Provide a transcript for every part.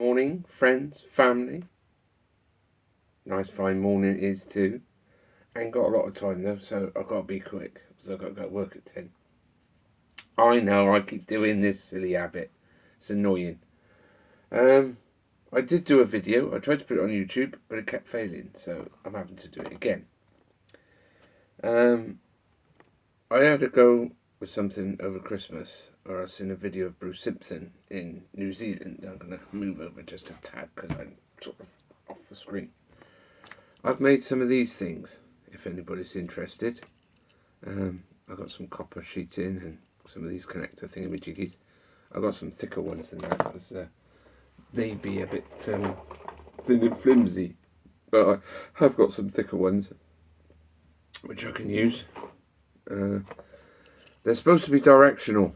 Morning, friends, family. Nice fine morning it is too. Ain't got a lot of time though, so I've got to be quick because I've got to go to work at 10. I know I keep doing this silly habit. It's annoying. I did do a video. I tried to put it on YouTube, but it kept failing, so I'm having to do it again. I had to go with something over Christmas, or I seen a video of Bruce Simpson in New Zealand. I'm going to move over just a tad because I'm sort of off the screen. I've made some of these things, if anybody's interested. I've got some copper sheeting and some of these connector thingamajiggies. I've got some thicker ones than that, because they'd be a bit thin and flimsy. But I have got some thicker ones, which I can use. They're supposed to be directional.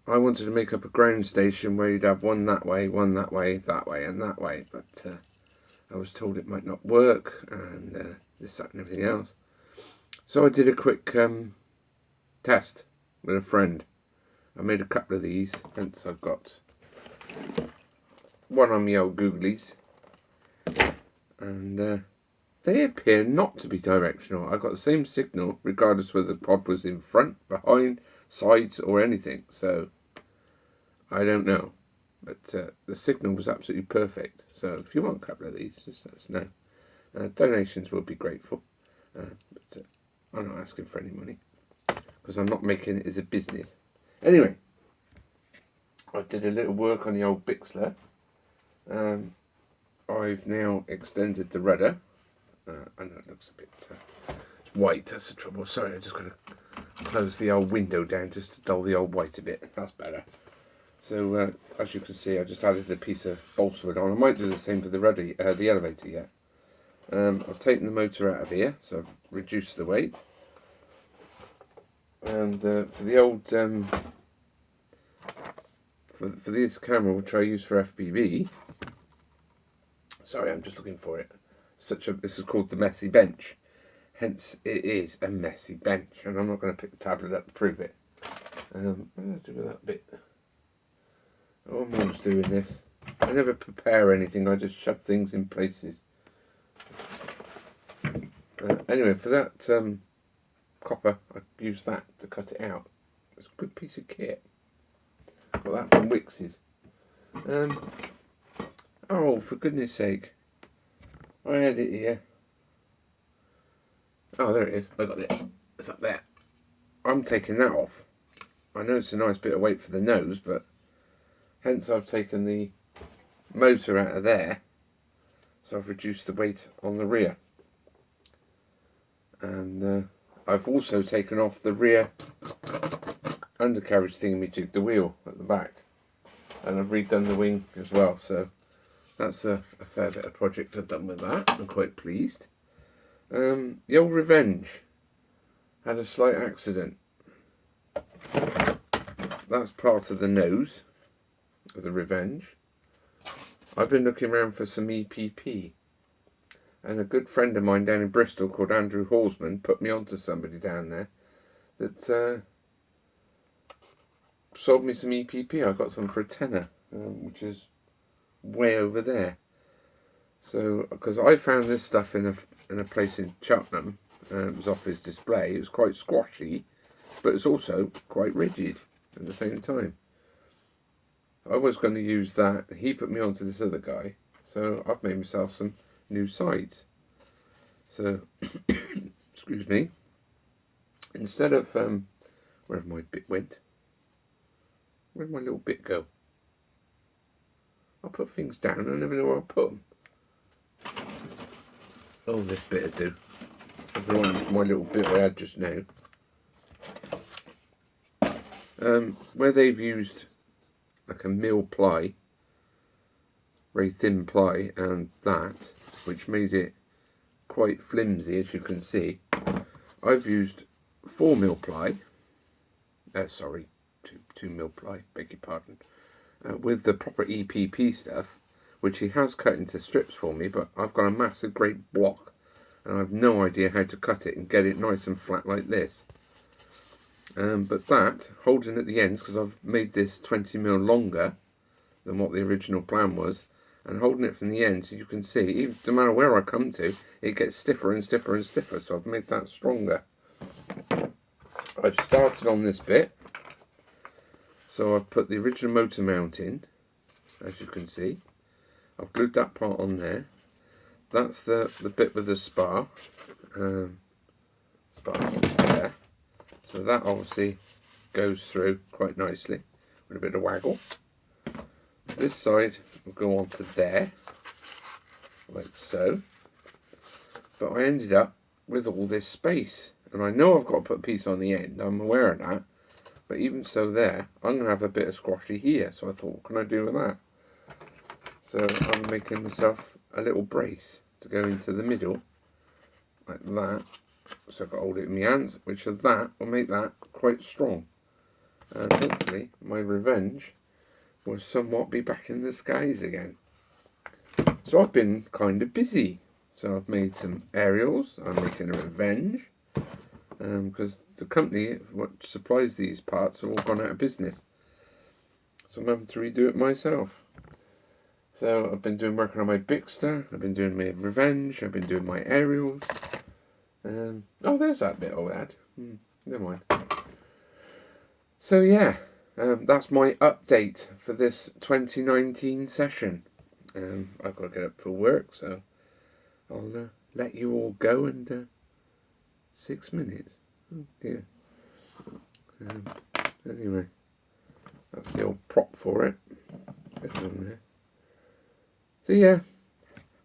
I wanted to make up a ground station where you'd have one that way, and that way, and that way. But I was told it might not work, and this, that, and everything else. So I did a quick test with a friend. I made a couple of these, hence I've got one on my old Googlies. And they appear not to be directional. I got the same signal, regardless whether the pod was in front, behind, sides, or anything. So I don't know. But the signal was absolutely perfect. So if you want a couple of these, just let us know. Donations will be grateful. But I'm not asking for any money, because I'm not making it as a business. Anyway, I did a little work on the old Bixler. I've now extended the rudder. I know it looks a bit white, that's the trouble. Sorry, I'm just going to close the old window down just to dull the old white a bit. That's better. So, as you can see, I just added a piece of balsa wood on. I might do the same for the rudder, the elevator yet. I've taken the motor out of here, so I've reduced the weight. And for the old, for this camera, which I use for FPV, sorry, I'm just looking for it. This is called the messy bench. Hence, it is a messy bench, and I'm not going to pick the tablet up to prove it. I'm going to do that bit. I'm always doing this. I never prepare anything. I just shove things in places. Anyway, for that copper, I use that to cut it out. It's a good piece of kit. Got that from Wix's. Oh, for goodness sake. I had it here. Oh, there it is. I got it. It's up there. I'm taking that off. I know it's a nice bit of weight for the nose, but hence I've taken the motor out of there. So I've reduced the weight on the rear. And I've also taken off the rear undercarriage thingamajig, the wheel at the back. And I've redone the wing as well, so that's a fair bit of project I've done with that. I'm quite pleased. The old Revenge had a slight accident. That's part of the nose of the Revenge. I've been looking around for some EPP. And a good friend of mine down in Bristol called Andrew Horsman put me onto somebody down there that sold me some EPP. I got some for a tenner, which is way over there. So, because I found this stuff in a place in Cheltenham, it was off his display. It was quite squashy, but it's also quite rigid at the same time. I was going to use that. He put me onto this other guy, so I've made myself some new sides. So, excuse me. Instead of where my bit went? Where'd my little bit go? I put things down and I never know where I put them. Oh, this bit will do. Everyone, my little bit I had just now. Where they've used like a mil ply, very thin ply, and that, which made it quite flimsy, as you can see, I've used 4 mil ply. Sorry, 2 mil ply. Beg your pardon. With the proper EPP stuff, which he has cut into strips for me, but I've got a massive great block and I have no idea how to cut it and get it nice and flat like this. But that, holding at the ends, because I've made this 20mm longer than what the original plan was, and holding it from the end, so you can see, even no matter where I come to, it gets stiffer and stiffer and stiffer, so I've made that stronger. I've started on this bit, so I've put the original motor mount in, as you can see. I've glued that part on there. That's the bit with the spar. Spar's there. So that obviously goes through quite nicely with a bit of waggle. This side will go on to there, like so. But I ended up with all this space. And I know I've got to put a piece on the end, I'm aware of that. But even so there, I'm going to have a bit of squashy here. So I thought, what can I do with that? So I'm making myself a little brace to go into the middle, like that. So I've got to hold it in my hands, which of that will make that quite strong. And hopefully my revenge will somewhat be back in the skies again. So I've been kind of busy. So I've made some aerials, I'm making a revenge. Because the company what supplies these parts have all gone out of business. So I'm having to redo it myself. So I've been working on my Bixter, I've been doing my revenge, I've been doing my aerials. Oh, there's that bit I had. Never mind. So yeah, that's my update for this 2019 session. I've got to get up for work, so I'll let you all go and 6 minutes. Oh dear. Anyway, that's the old prop for it. Goes on there. So yeah,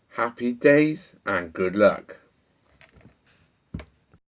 happy days and good luck.